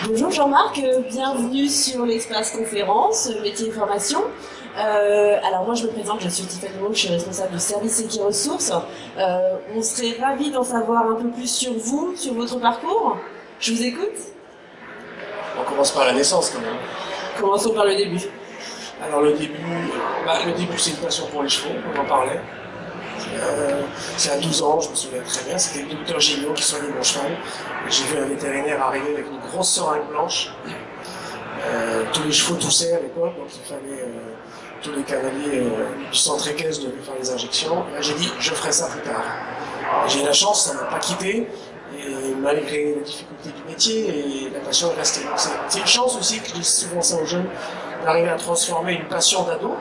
Bonjour Jean-Marc, bienvenue sur l'espace conférence, métier et formation. Alors moi je me présente, je suis Tiffany Moe, je suis responsable du service Equiresources. On serait ravis d'en savoir un peu plus sur vous, sur votre parcours. Je vous écoute. On commence par la naissance quand même. Commençons par le début. Alors le début c'est une passion pour les chevaux, on en parlait. C'est à 12 ans, je me souviens très bien, c'était le docteur Gillot qui soignait mon cheval. J'ai vu un vétérinaire arriver avec une grosse seringue blanche. Tous les chevaux toussaient à l'époque, donc il fallait, tous les cavaliers du centre équestre devaient faire les injections. Là j'ai dit, je ferai ça plus tard. J'ai eu la chance, ça ne m'a pas quitté, et malgré la difficulté du métier, et la passion est restée. C'est une chance aussi, que je dis souvent ça aux jeunes, d'arriver à transformer une passion d'ado.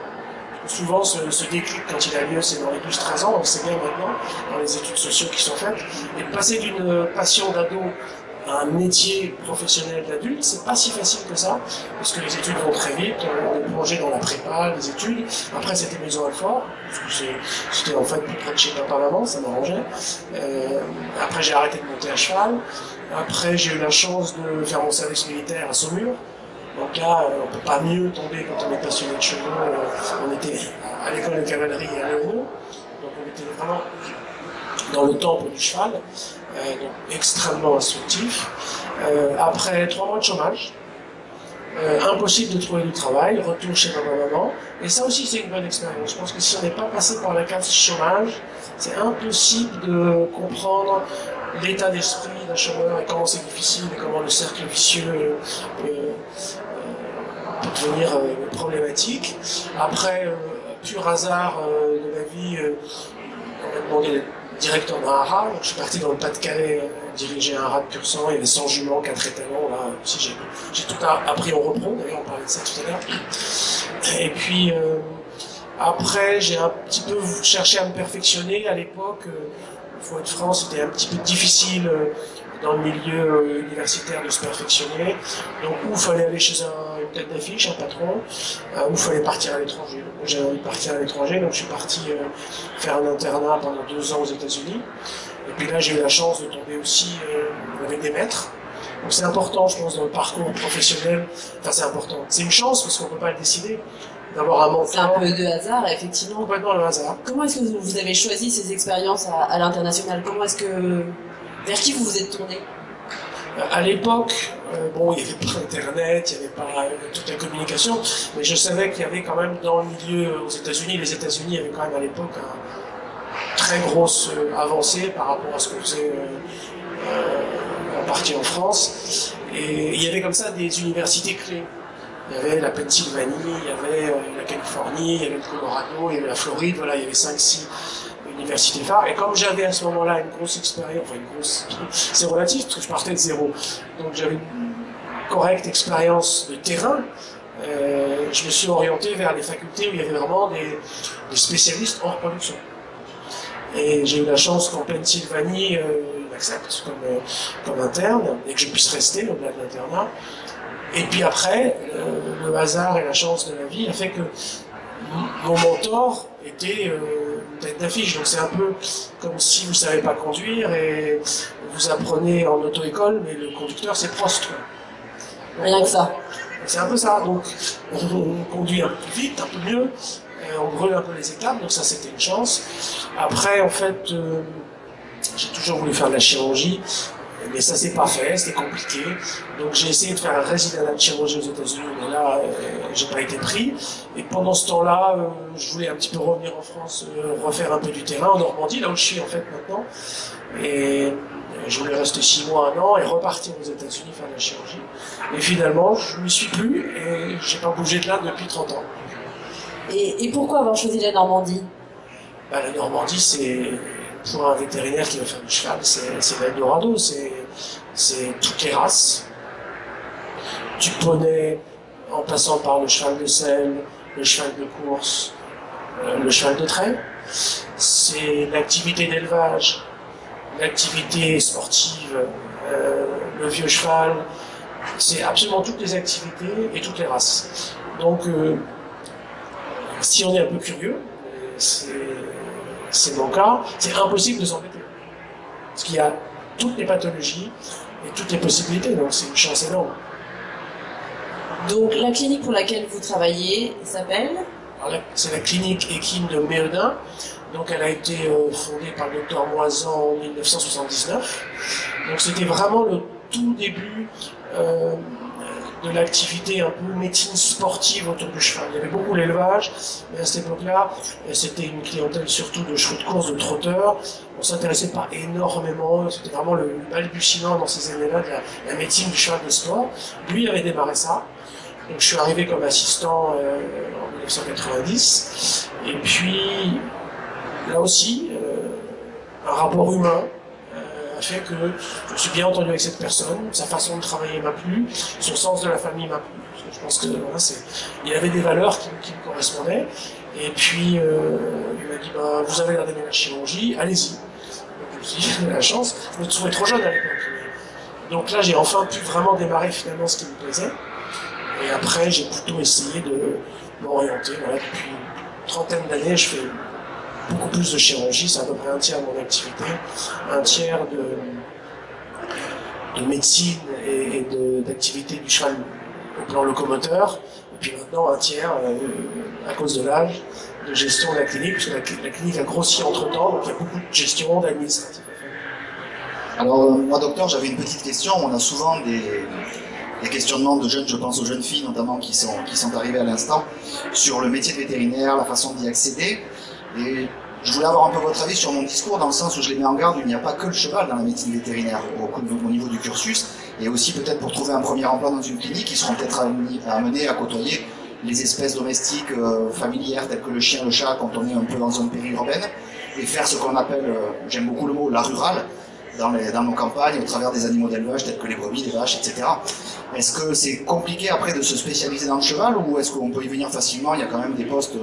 Souvent, ce déclic, quand il a lieu, c'est dans les 12-13 ans, on le sait bien maintenant, dans les études sociales qui sont faites. Et de passer d'une passion d'ado à un métier professionnel d'adulte, c'est pas si facile que ça, parce que les études vont très vite, on est plongé dans la prépa, les études. Après, c'était Maison Alfort, parce que c'était en fait plus près de chez papa-maman, ça m'arrangeait. Après, j'ai arrêté de monter à cheval. Après, j'ai eu la chance de faire mon service militaire à Saumur. Donc là, on ne peut pas mieux tomber quand on est passionné de chevaux. On était à l'école de cavalerie à Léon, donc on était vraiment dans le temple du cheval, donc extrêmement instructif. Après 3 mois de chômage, impossible de trouver du travail, retour chez maman. Et ça aussi, c'est une bonne expérience. Je pense que si on n'est pas passé par la case chômage, c'est impossible de comprendre l'état d'esprit d'un chômeur et comment c'est difficile et comment le cercle vicieux peut devenir problématique. Après, pur hasard de la vie, on m'a demandé d'être directeur d'un haras, donc je suis parti dans le Pas-de-Calais diriger un haras de pur sang, il y avait 100 juments, 4 étalons, là aussi j'ai tout appris en repos, d'ailleurs on parlait de ça tout à l'heure. Et puis après j'ai un petit peu cherché à me perfectionner. À l'époque, il faut être franc, c'était un petit peu difficile dans le milieu universitaire de se perfectionner. Donc où il fallait aller chez une tête d'affiche, un patron, où il fallait partir à l'étranger. J'avais envie de partir à l'étranger, donc je suis parti faire un internat pendant 2 ans aux États-Unis. Et puis là, j'ai eu la chance de tomber aussi avec des maîtres. Donc c'est important, je pense, dans le parcours professionnel. Enfin, c'est important. C'est une chance parce qu'on ne peut pas le décider. D'avoir un mentor. C'est un peu de hasard, effectivement. Complètement le hasard. Comment est-ce que vous avez choisi ces expériences à l'international? Vers qui vous vous êtes tourné? À l'époque, bon, il n'y avait pas Internet, il n'y avait pas toute la communication, mais je savais qu'il y avait quand même dans le milieu aux États-Unis, les États-Unis avaient quand même à l'époque une très grosse avancée par rapport à ce qu'on faisait en partie en France. Et il y avait comme ça des universités clés. Il y avait la Pennsylvanie, il y avait la Californie, il y avait le Colorado, il y avait la Floride, voilà, il y avait 5-6 universités phares. Et comme j'avais à ce moment-là une grosse expérience, enfin une grosse, c'est relatif parce que je partais de zéro, donc j'avais une correcte expérience de terrain, je me suis orienté vers les facultés où il y avait vraiment des spécialistes hors production. Et j'ai eu la chance qu'en Pennsylvanie, ils m'acceptent comme interne et que je puisse rester au-delà de l'internat. Et puis après, le hasard et la chance de la vie a fait que mon mentor était une tête d'affiche. Donc c'est un peu comme si vous ne savez pas conduire et vous apprenez en auto-école, mais le conducteur c'est Prost. Rien que ça. C'est un peu ça. Donc on conduit un peu plus vite, un peu mieux, on brûle un peu les étapes, donc ça c'était une chance. Après, en fait, j'ai toujours voulu faire de la chirurgie. Mais ça s'est pas fait, c'était compliqué. Donc j'ai essayé de faire un résidat de chirurgie aux États-Unis, mais là, j'ai pas été pris. Et pendant ce temps-là, je voulais un petit peu revenir en France, refaire un peu du terrain en Normandie, là où je suis en fait maintenant. Et je voulais rester 6 mois, 1 an et repartir aux États-Unis faire de la chirurgie. Et finalement, je m'y suis plus et j'ai pas bougé de là depuis 30 ans. Et pourquoi avoir choisi la Normandie? La Normandie, c'est pour un vétérinaire qui veut faire du cheval, c'est l'Eldorado, c'est toutes les races. Du poney, en passant par le cheval de selle, le cheval de course, le cheval de trait. C'est l'activité d'élevage, l'activité sportive, le vieux cheval. C'est absolument toutes les activités et toutes les races. Donc, si on est un peu curieux, c'est mon cas, c'est impossible de s'embêter. Parce qu'il y a toutes les pathologies et toutes les possibilités, donc c'est une chance énorme. Donc la clinique pour laquelle vous travaillez s'appelle? C'est la clinique équine de Méudin. Donc elle a été fondée par le docteur Moisan en 1979. Donc c'était vraiment le tout début de l'activité un peu médecine sportive autour du cheval. Il y avait beaucoup l'élevage, mais à cette époque-là, c'était une clientèle surtout de chevaux de course, de trotteurs. On s'intéressait pas énormément, c'était vraiment le balbutiement dans ces années-là de la médecine du cheval de sport. Lui avait démarré ça. Donc je suis arrivé comme assistant en 1990. Et puis, là aussi, un rapport humain a fait que je me suis bien entendu avec cette personne, sa façon de travailler m'a plu, son sens de la famille m'a plu. Parce que je pense que voilà, il avait des valeurs qui me correspondaient. Et puis, il m'a dit, bah, vous avez l'air d'aimer la chirurgie, allez-y. Donc aussi, j'ai la chance. Je me trouvais trop jeune à l'époque. Donc là, j'ai enfin pu vraiment démarrer finalement ce qui me plaisait. Et après, j'ai plutôt essayé de m'orienter. Voilà, depuis une trentaine d'années, je fais beaucoup plus de chirurgie, c'est à peu près un tiers de mon activité, un tiers de médecine et d'activité du cheval au plan locomoteur, et puis maintenant un tiers, à cause de l'âge, de gestion de la clinique, puisque la clinique a grossi entre-temps, donc il y a beaucoup de gestion, d'administratif. Alors, moi, docteur, j'avais une petite question. On a souvent des questionnements de jeunes, je pense aux jeunes filles notamment, qui sont arrivées à l'instant, sur le métier de vétérinaire, la façon d'y accéder. Et je voulais avoir un peu votre avis sur mon discours, dans le sens où je les mets en garde, il n'y a pas que le cheval dans la médecine vétérinaire, au niveau du cursus, et aussi peut-être pour trouver un premier emploi dans une clinique, ils seront peut-être amenés à côtoyer les espèces domestiques familières, telles que le chien, le chat, quand on est un peu en zone périurbaine, et faire ce qu'on appelle, j'aime beaucoup le mot, la rurale, dans nos campagnes, au travers des animaux d'élevage tels que les brebis, les vaches, etc. Est-ce que c'est compliqué après de se spécialiser dans le cheval, ou est-ce qu'on peut y venir facilement? Il y a quand même des postes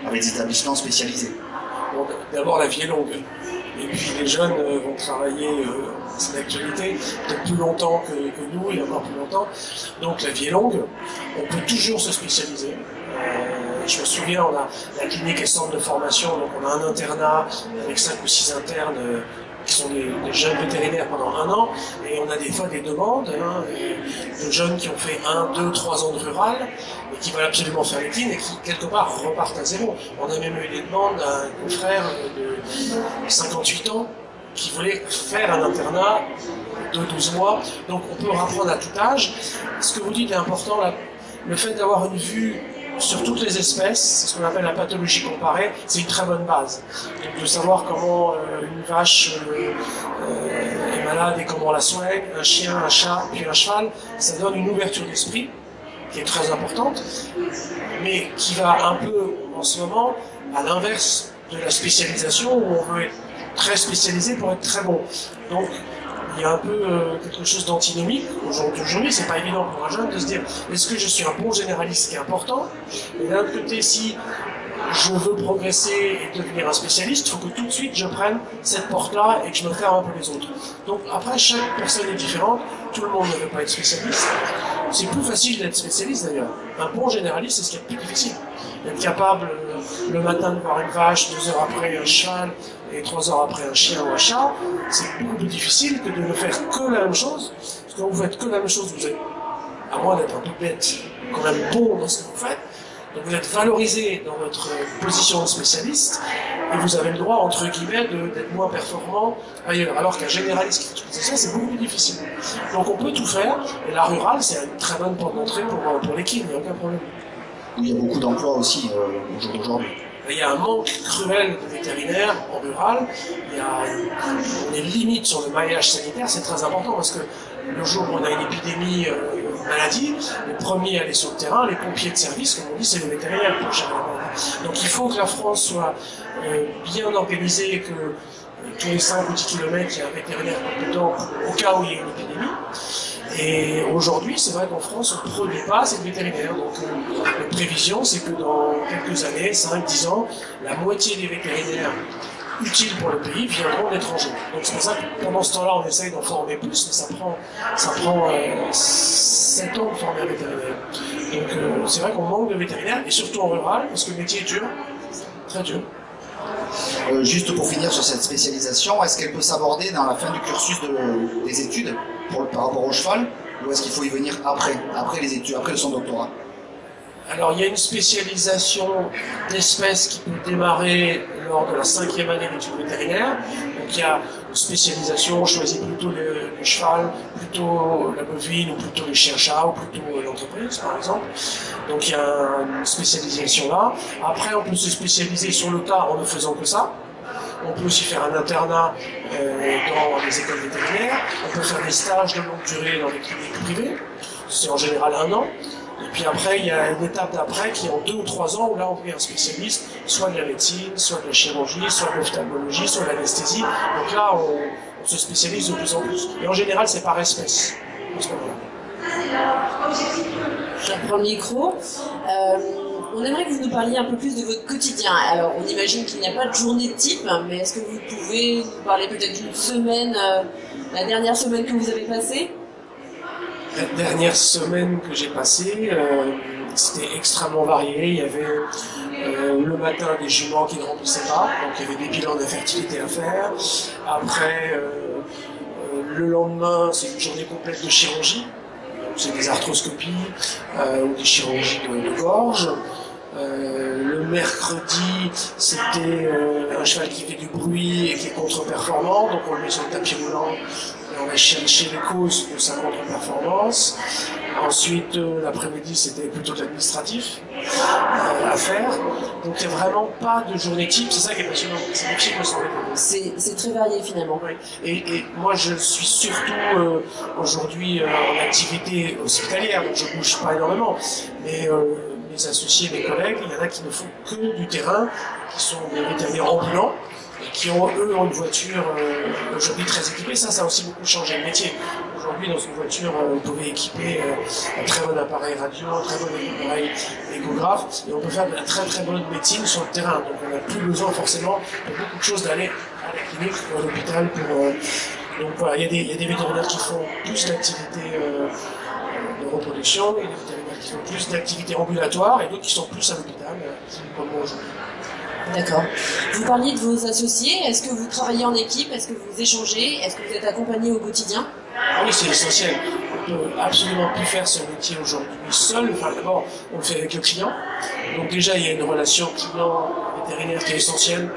avec des établissements spécialisés. Bon, d'abord, la vie est longue. Et puis les jeunes vont travailler, c'est l'actualité, peut-être plus longtemps que nous, et encore plus longtemps. Donc la vie est longue, on peut toujours se spécialiser. Je me souviens, on a la clinique et centre de formation, donc on a un internat avec 5 ou 6 internes qui sont des jeunes vétérinaires pendant 1 an, et on a des fois des demandes de jeunes qui ont fait 1, 2, 3 ans de rural, et qui veulent absolument faire les clean, et qui, quelque part, repartent à zéro. On a même eu des demandes d'un confrère de 58 ans, qui voulait faire un internat de 12 mois, donc on peut apprendre à tout âge. Ce que vous dites est important, là, le fait d'avoir une vue sur toutes les espèces, c'est ce qu'on appelle la pathologie comparée, c'est une très bonne base. Donc de savoir comment une vache est malade et comment on la soigne, un chien, un chat, puis un cheval, ça donne une ouverture d'esprit qui est très importante, mais qui va un peu, en ce moment, à l'inverse de la spécialisation, où on veut être très spécialisé pour être très bon. Donc, il y a un peu quelque chose d'antinomique. Aujourd'hui, c'est pas évident pour un jeune de se dire est-ce que je suis un bon généraliste, qui est important, et d'un autre côté, si je veux progresser et devenir un spécialiste, il faut que tout de suite je prenne cette porte-là et que je me ferme un peu les autres. Donc après, chaque personne est différente, tout le monde ne veut pas être spécialiste. C'est plus facile d'être spécialiste d'ailleurs. Un bon généraliste, c'est ce qui est le plus difficile. Être capable le matin de voir une vache, 2 heures après un cheval, et 3 heures après un chien ou un chat, c'est beaucoup plus difficile que de ne faire que la même chose. Parce que quand vous faites que la même chose, vous êtes, à moins d'être un peu bête, quand même bon dans ce que vous faites. Donc vous êtes valorisé dans votre position de spécialiste, et vous avez le droit, entre guillemets, d'être moins performant ailleurs. Alors qu'un généraliste qui fait ça, c'est beaucoup plus difficile. Donc on peut tout faire, et la rurale, c'est une très bonne porte d'entrée pour l'équipe, il n'y a aucun problème. Il y a beaucoup d'emplois aussi au jour d'aujourd'hui. Il y a un manque cruel de vétérinaires en rural, on est limite sur le maillage sanitaire, c'est très important parce que le jour où on a une épidémie, une maladie, les premiers à aller sur le terrain, les pompiers de service, comme on dit, c'est les vétérinaires pour gérer la maladie. Donc il faut que la France soit bien organisée, que tous les 5 ou 10 km, il y a un vétérinaire compétent au cas où il y a une épidémie. Et aujourd'hui, c'est vrai qu'en France, on ne produit pas assez de vétérinaires. Donc, la prévision, c'est que dans quelques années, 5-10 ans, la moitié des vétérinaires utiles pour le pays viendront de l'étranger. Donc, c'est pour ça que pendant ce temps-là, on essaye d'en former plus, mais ça prend 7 ans de former un vétérinaire. Donc, c'est vrai qu'on manque de vétérinaires, et surtout en rural, parce que le métier est dur, très dur. Juste pour finir sur cette spécialisation, est-ce qu'elle peut s'aborder dans la fin du cursus des études par rapport au cheval, ou est-ce qu'il faut y venir après les études, après son doctorat? Alors, il y a une spécialisation d'espèces qui peut démarrer lors de la 5e année d'études vétérinaires. Donc, il y a une spécialisation, on choisit plutôt le cheval, plutôt la bovine, ou plutôt les chiens-chats, ou plutôt l'entreprise, par exemple. Donc, il y a une spécialisation là. Après, on peut se spécialiser sur le tas en ne faisant que ça. On peut aussi faire un internat dans les écoles vétérinaires. On peut faire des stages de longue durée dans les cliniques privées. C'est en général 1 an. Et puis après, il y a une étape d'après qui est en 2 ou 3 ans où là on devient un spécialiste, soit de la médecine, soit de la chirurgie, soit de l'ophtalmologie, soit de l'anesthésie. Donc là, on se spécialise de plus en plus. Et en général, c'est par espèce. Je reprends le micro. On aimerait que vous nous parliez un peu plus de votre quotidien. Alors, on imagine qu'il n'y a pas de journée type, mais est-ce que vous pouvez nous parler peut-être d'une semaine, la dernière semaine que vous avez passée? La dernière semaine que j'ai passée, c'était extrêmement varié. Il y avait le matin des juments qui ne remplissaient pas, donc il y avait des bilans d'infertilité à faire. Après, le lendemain, c'est une journée complète de chirurgie. C'est des arthroscopies ou des chirurgies de gorge. Le mercredi, c'était un cheval qui fait du bruit et qui est contre-performant, donc on le met sur le tapis roulant et on va chercher les causes de sa contre-performance. Ensuite, l'après-midi, c'était plutôt de l'administratif à faire. Donc il n'y a vraiment pas de journée type, c'est ça qui est passionnant. C'est difficile de s'en rendre. C'est très varié finalement. Oui. Et moi, je suis surtout aujourd'hui en activité hospitalière, donc je ne bouge pas énormément. Mais mes associés, mes collègues, il y en a qui ne font que du terrain, qui sont des vétérinaires ambulants, et qui ont, eux, ont une voiture aujourd'hui très équipée. Ça a aussi beaucoup changé le métier. Aujourd'hui, dans une voiture, vous pouvez équiper un très bon appareil radio, un très bon appareil échographe, et on peut faire de la très très bonne médecine sur le terrain. Donc on n'a plus besoin forcément de beaucoup de choses d'aller à la clinique ou à l'hôpital pour... Donc voilà, il y a des vétérinaires qui font plus d'activités de reproduction, et des vétérinaires qui font plus d'activités ambulatoires, et d'autres qui sont plus à l'hôpital, comme moi aujourd'hui. D'accord. Vous parliez de vos associés. Est-ce que vous travaillez en équipe? Est-ce que vous échangez? Est-ce que vous êtes accompagné au quotidien? Ah oui, c'est essentiel. On ne peut absolument plus faire ce métier aujourd'hui seul. Enfin, d'abord, on le fait avec le client. Donc déjà, il y a une relation client-vétérinaire qui est essentielle.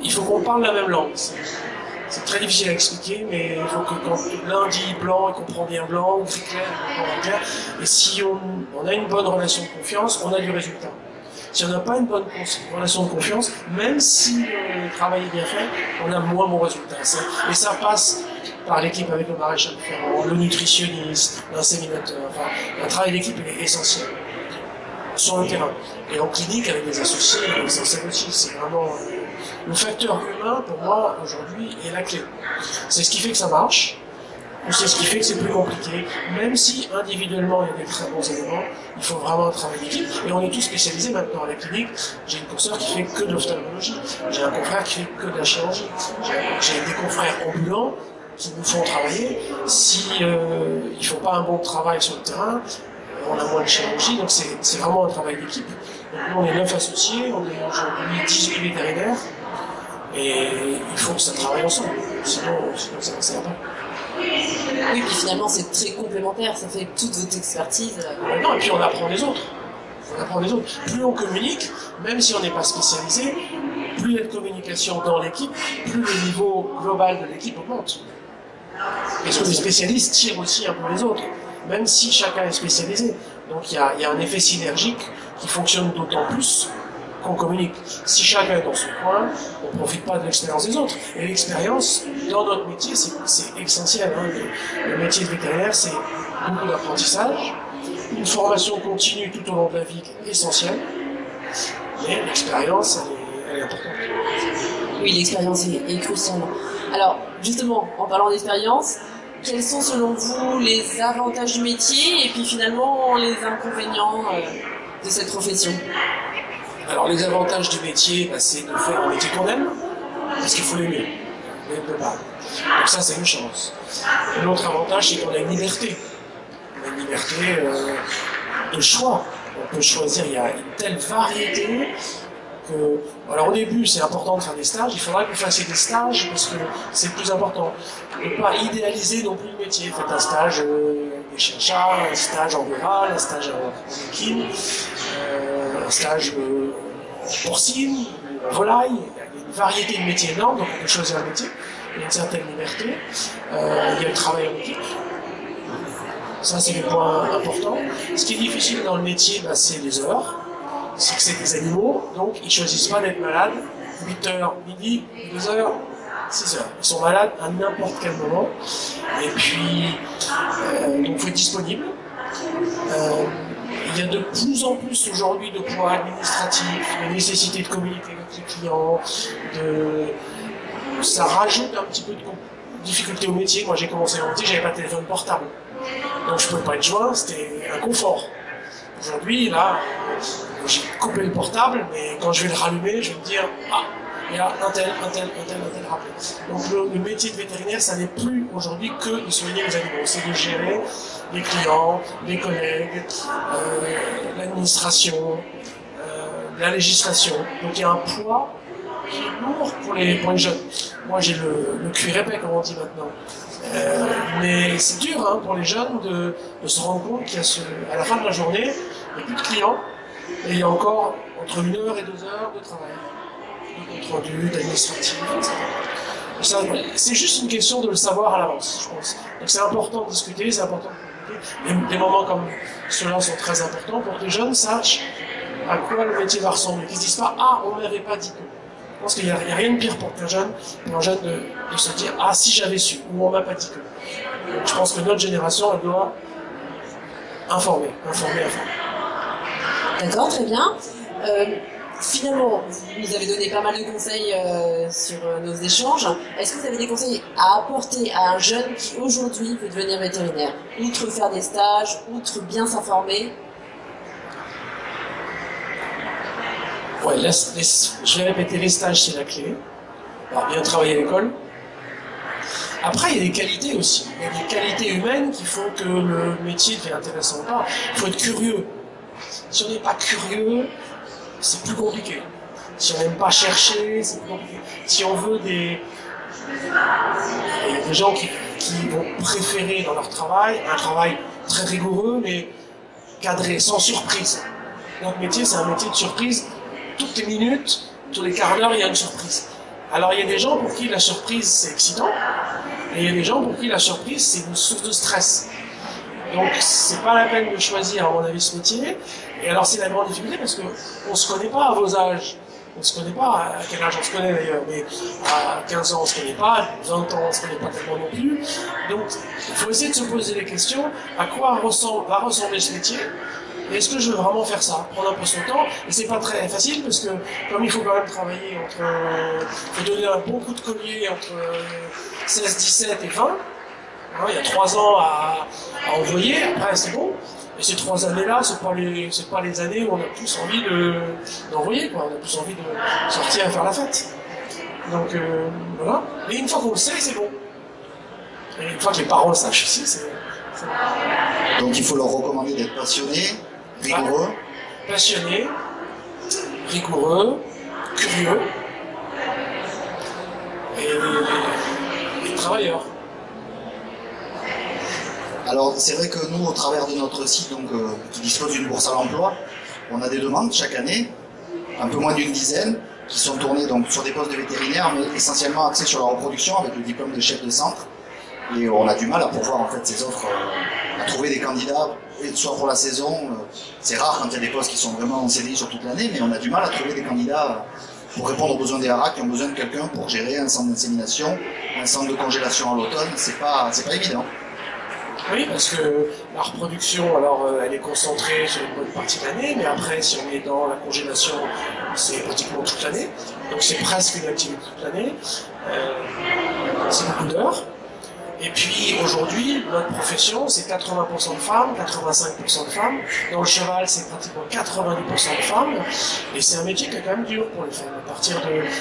Il faut qu'on parle la même langue. C'est très difficile à expliquer, mais il faut que quand l'un dit blanc, il comprend bien blanc, ou gris clair, il comprend bien clair. Et si on a une bonne relation de confiance, on a du résultat. Si on n'a pas une bonne relation de confiance, même si le travail est bien fait, on a moins bon résultat. Et ça passe par l'équipe avec le maréchal ferrant, le nutritionniste, l'inséminateur. Enfin, un travail d'équipe est essentiel sur le terrain. Et en clinique, avec les associés, il est essentiel aussi. C'est vraiment le facteur humain, pour moi, aujourd'hui, est la clé. C'est ce qui fait que ça marche. C'est ce qui fait que c'est plus compliqué. Même si individuellement il y a des très bons éléments, il faut vraiment un travail d'équipe. Et on est tous spécialisés maintenant à la clinique. J'ai une consoeur qui fait que de l'ophtalmologie. J'ai un confrère qui fait que de la chirurgie. J'ai des confrères ambulants qui nous font travailler. Si il ne faut pas un bon travail sur le terrain, on a moins de chirurgie. Donc c'est vraiment un travail d'équipe. Donc nous on est 9 associés, on est aujourd'hui 18 vétérinaires. Et il faut que ça travaille ensemble. Sinon ça ne va pas. Oui, puis finalement c'est très complémentaire, ça fait toute votre expertise. Non, et puis on apprend des autres. On apprend des autres. Plus on communique, même si on n'est pas spécialisé, plus il y a de communication dans l'équipe, plus le niveau global de l'équipe augmente. Parce que les spécialistes tirent aussi un peu les autres, même si chacun est spécialisé. Donc il y a un effet synergique qui fonctionne d'autant plus qu'on communique. Si chacun est dans son coin, on ne profite pas de l'expérience des autres. Et l'expérience, dans notre métier, c'est essentiel. Hein. Le métier de vétérinaire, c'est beaucoup d'apprentissage, une formation continue tout au long de la vie qui est essentielle, mais l'expérience, elle est importante. Oui, l'expérience est cruciale. Alors, justement, en parlant d'expérience, quels sont selon vous les avantages du métier et puis finalement les inconvénients de cette profession? Alors les avantages du métier, c'est de faire un métier qu'on aime, parce qu'il faut l'aimer, de base. Donc ça, c'est une chance. L'autre avantage, c'est qu'on a une liberté. On a une liberté de choix. On peut choisir, il y a une telle variété que... Alors au début, c'est important de faire des stages, il faudra que vous fassiez des stages, parce que c'est le plus important. Ne pas idéaliser non plus le métier. Faites un stage des chiens-chats, un stage en rural, un stage en équine, un stage porcine, volaille. Il y a une variété de métiers énorme, donc on peut choisir un métier. Il y a une certaine liberté. Il y a le travail en équipe. Ça, c'est des points importants. Ce qui est difficile dans le métier, bah, c'est les heures. C'est que c'est des animaux, donc ils ne choisissent pas d'être malades. 8 heures, midi, 2 heures, 6 heures. Ils sont malades à n'importe quel moment. Et puis, donc il faut être disponible. Il y a de plus en plus aujourd'hui de poids administratif, de nécessité de communiquer avec les clients, ça rajoute un petit peu de difficulté au métier. Moi j'ai commencé mon métier, j'avais pas de téléphone portable. Donc je ne pouvais pas être joint, c'était un confort. Aujourd'hui, là, j'ai coupé le portable, mais quand je vais le rallumer, je vais me dire, ah, il y a un tel rappelé. Donc le métier de vétérinaire, ça n'est plus aujourd'hui que de soigner les animaux, c'est de gérer les clients, les collègues, l'administration, la législation. Donc il y a un poids qui est lourd pour les jeunes. Moi j'ai le cuir épais, comme on dit maintenant. Mais c'est dur hein, pour les jeunes de se rendre compte qu'à la fin de la journée, il n'y a plus de clients et il y a encore entre 1 heure et 2 heures de travail, de compte rendu, d'administratif, etc. C'est juste une question de le savoir à l'avance, je pense. Donc c'est important de discuter, c'est important de communiquer. Des moments comme ceux-là sont très importants pour que les jeunes sachent à quoi le métier va ressembler. Qu'ils ne se disent pas « Ah, on ne m'avait pas dit que ». Je pense qu'il n'y a rien de pire pour un jeune de se dire « Ah, si j'avais su » ou « On m'a pas dit que ». Donc, je pense que notre génération, elle doit informer. D'accord, très bien. Finalement, vous nous avez donné pas mal de conseils sur nos échanges. Est-ce que vous avez des conseils à apporter à un jeune qui aujourd'hui veut devenir vétérinaire? Outre faire des stages, outre bien s'informer? Ouais, je vais répéter, les stages c'est la clé. Alors, bien travailler à l'école. Après, il y a des qualités aussi. Il y a des qualités humaines qui font que le métier devient intéressant ou pas. Il faut être curieux. Si on n'est pas curieux, c'est plus compliqué. Si on n'aime pas chercher, c'est plus compliqué. Si on veut il y a des gens qui vont préférer dans leur travail un travail très rigoureux, mais cadré, sans surprise. Notre métier, c'est un métier de surprise. Toutes les minutes, tous les quarts d'heure, il y a une surprise. Alors il y a des gens pour qui la surprise c'est excitant, et il y a des gens pour qui la surprise c'est une source de stress. Donc c'est pas la peine de choisir à mon avis ce métier. Et alors c'est la grande difficulté parce qu'on se connaît pas à vos âges. On se connaît pas, à quel âge on se connaît d'ailleurs, mais à 15 ans on se connaît pas, à 20 ans on se connaît pas tellement non plus. Donc il faut essayer de se poser les questions, à quoi va ressembler ce métier? Et est-ce que je veux vraiment faire ça? Prendre un peu son temps. Et c'est pas très facile parce que, comme il faut quand même travailler il faut donner un bon coup de collier entre 16, 17 et 20. Hein, il y a 3 ans à envoyer, après c'est bon. Et ces 3 années-là, c'est pas les années où on a plus envie d'envoyer, quoi. On a plus envie de sortir et faire la fête. Donc, voilà. Mais une fois qu'on le sait, c'est bon. Et une fois que les parents le sachent aussi, c'est bon. Donc il faut leur recommander d'être passionnés, rigoureux. Passionnés, rigoureux, curieux et travailleurs. Alors c'est vrai que nous, au travers de notre site, donc, qui dispose d'une bourse à l'emploi, on a des demandes chaque année, un peu moins d'une dizaine, qui sont tournées donc, sur des postes de vétérinaires, mais essentiellement axés sur la reproduction avec le diplôme de chef de centre. Et on a du mal à pourvoir en fait ces offres, à trouver des candidats, soit pour la saison, c'est rare quand il y a des postes qui sont vraiment en CDI sur toute l'année, mais on a du mal à trouver des candidats pour répondre aux besoins des haras qui ont besoin de quelqu'un pour gérer un centre d'insémination, un centre de congélation à l'automne, c'est pas évident. Oui, parce que la reproduction, alors elle est concentrée sur une bonne partie de l'année, mais après, si on est dans la congélation, c'est pratiquement toute l'année, donc c'est presque une activité toute l'année, c'est beaucoup d'heures. Et puis aujourd'hui, notre profession, c'est 80% de femmes, 85% de femmes. Dans le cheval, c'est pratiquement 90% de femmes. Et c'est un métier qui est quand même dur pour les femmes.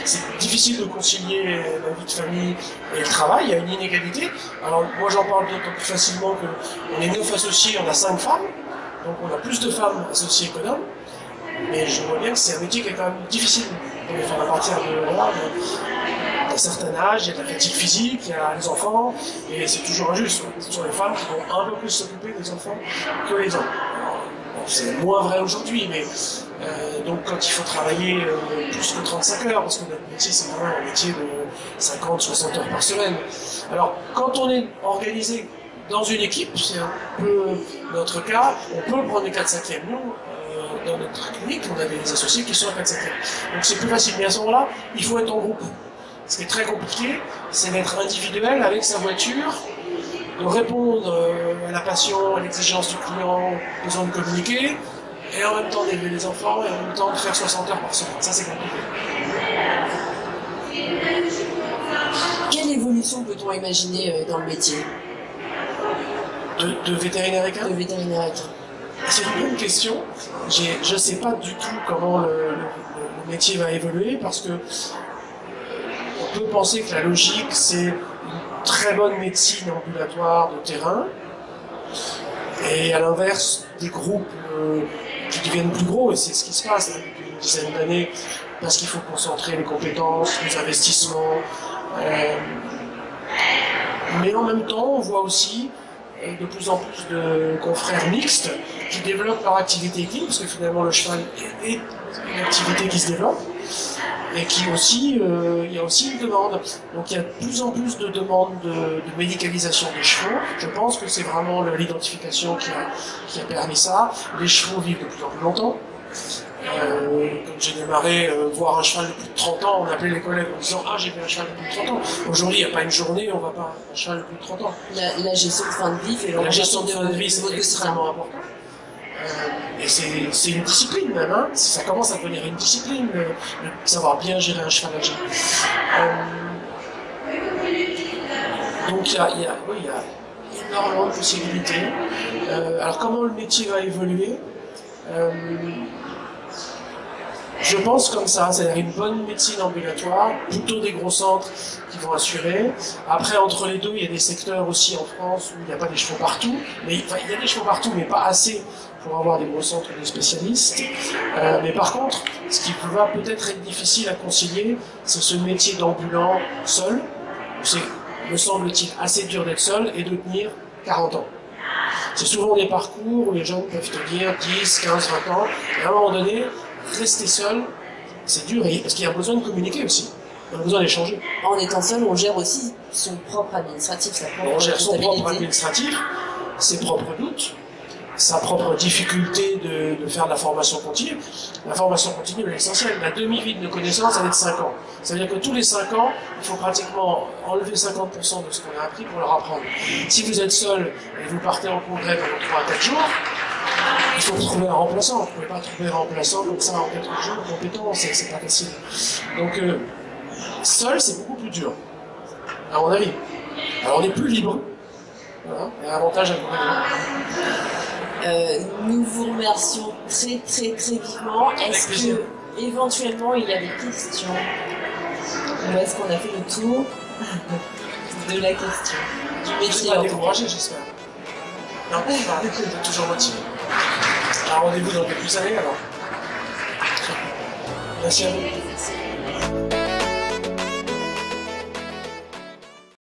C'est difficile de concilier la vie de famille et le travail. Il y a une inégalité. Alors moi, j'en parle d'autant plus facilement qu'on est 9 associés, on a 5 femmes. Donc on a plus de femmes associées que d'hommes. Mais je vois bien que c'est un métier qui est quand même difficile pour les femmes à partir de là. un certain âge, il y a de la fatigue physique, il y a les enfants, et c'est toujours injuste. Ce sont les femmes qui vont un peu plus s'occuper des enfants que les hommes. C'est moins vrai aujourd'hui, mais donc quand il faut travailler plus que 35 heures, parce que notre métier c'est quand même un métier de 50-60 heures par semaine. Alors quand on est organisé dans une équipe, c'est un peu notre cas, on peut prendre les 4/5e. Nous, dans notre clinique, on a des associés qui sont à 4/5e. Donc c'est plus facile, mais à ce moment-là, il faut être en groupe. Ce qui est très compliqué, c'est d'être individuel avec sa voiture, de répondre à la passion, à l'exigence du client, besoin de communiquer, et en même temps d'élever les enfants, et en même temps de faire 60 heures par semaine. Ça, c'est compliqué. Quelle évolution peut-on imaginer dans le métier De vétérinaire équin ? de vétérinaire équin? C'est une bonne question. Je ne sais pas du tout comment le métier va évoluer, parce que on peut penser que la logique, c'est une très bonne médecine ambulatoire de terrain, et à l'inverse, des groupes qui deviennent plus gros, et c'est ce qui se passe depuis une dizaine d'années, parce qu'il faut concentrer les compétences, les investissements. Mais en même temps, on voit aussi de plus en plus de confrères mixtes qui développent leur activité équine, parce que finalement le cheval est une activité qui se développe, et qui aussi, il y a aussi une demande. Donc il y a de plus en plus de demandes de médicalisation des chevaux. Je pense que c'est vraiment l'identification qui a permis ça. Les chevaux vivent de plus en plus longtemps. Quand j'ai démarré, voir un cheval de plus de 30 ans, on appelait les collègues en disant « Ah, j'ai vu un cheval de plus de 30 ans ». Aujourd'hui, il n'y a pas une journée, on ne va pas un cheval de plus de 30 ans. La gestion de fin de vie fait La gestion de fin de vie, c'est extrêmement important. Et c'est une discipline même, hein. Ça commence à devenir une discipline, de savoir bien gérer un cheval âgé. Donc il y a énormément de possibilités. Alors comment le métier va évoluer? Je pense comme ça, c'est-à-dire une bonne médecine ambulatoire, plutôt des gros centres qui vont assurer. Après, entre les deux, il y a des secteurs aussi en France où il n'y a pas des chevaux partout. Mais, enfin, il y a des chevaux partout, mais pas assez pour avoir des gros centres de spécialistes. Mais par contre, ce qui va peut-être être difficile à concilier, c'est ce métier d'ambulant seul. C'est, me semble-t-il, assez dur d'être seul et de tenir 40 ans. C'est souvent des parcours où les jeunes peuvent tenir 10, 15, 20 ans. Et à un moment donné, rester seul, c'est dur, parce qu'il y a besoin de communiquer aussi. Il y a besoin d'échanger. En étant seul, on gère aussi son propre administratif, sa propre On gère son propre comptabilité. administratif, ses propres doutes, sa propre difficulté de faire de la formation continue. La formation continue, elle est essentielle. La demi-vie de connaissances, elle est de 5 ans. Ça veut dire que tous les 5 ans, il faut pratiquement enlever 50% de ce qu'on a appris pour leur apprendre. Si vous êtes seul et vous partez en congrès pendant 3 à 4 jours, il faut trouver un remplaçant. Vous ne pouvez pas trouver un remplaçant comme ça en 4 jours compétent, c'est pas facile. Donc, seul, c'est beaucoup plus dur, à mon avis. Alors, on est plus libre. Voilà, il y a un avantage à Nous vous remercions très vivement. Est-ce que éventuellement il y a des questions? Ou est-ce qu'on a fait le tour de la question du Je métier? ne vais pas décourager, j'espère. Non, t'es toujours motivé. Alors, rendez-vous dans quelques années alors. Merci à vous.